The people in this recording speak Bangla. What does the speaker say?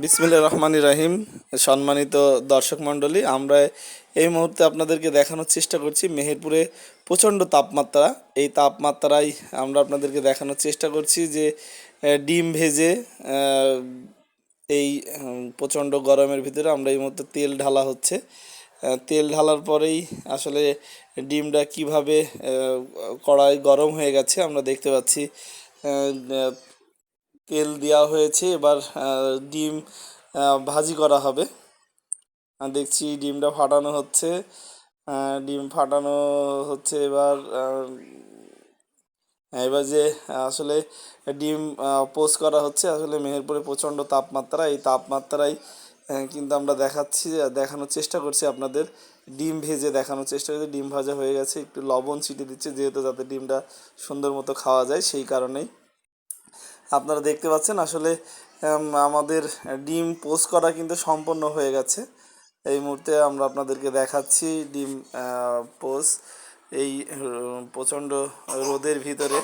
বিসমিল্লাহির রহমানির রহিম। সম্মানিত দর্শক মণ্ডলী, আমরা এই মুহূর্তে আপনাদেরকে দেখানোর চেষ্টা করছি মেহেরপুরে প্রচণ্ড তাপমাত্রা। এই তাপমাত্রায় আমরা আপনাদেরকে দেখানোর চেষ্টা করছি যে ডিম ভেজে এই প্রচণ্ড গরমের ভিতরে আমরা এই মুহূর্তে তেল ঢালা হচ্ছে। তেল ঢালার পরেই আসলে ডিমটা কিভাবে কড়াই গরম হয়ে গেছে আমরা দেখতে পাচ্ছি। তেল দেওয়া হয়েছে, এবার ডিম ভাজি করা হবে। দেখছি ডিমটা ফাটানো হচ্ছে। ডিম ফাটানো হচ্ছে এবার। এবার যে আসলে ডিম পোস্ট করা হচ্ছে। আসলে মেহেরপুরে প্রচণ্ড তাপমাত্রা, এই তাপমাত্রায় কিন্তু আমরা দেখানোর চেষ্টা করছি আপনাদের। ডিম ভেজে দেখানোর চেষ্টা করছি। ডিম ভাজা হয়ে গেছে, একটু লবণ ছিটিয়ে দিচ্ছে যেহেতু যাতে ডিমটা সুন্দর মতো খাওয়া যায়, সেই কারণেই আপনারা দেখতে পাচ্ছেন। আসলে আমাদের ডিম পোস্ট করা কিন্তু সম্পন্ন হয়ে গেছে। এই মুহূর্তে আমরা আপনাদেরকে দেখাচ্ছি ডিম পোস্ট এই প্রচণ্ড রোদের ভিতরে।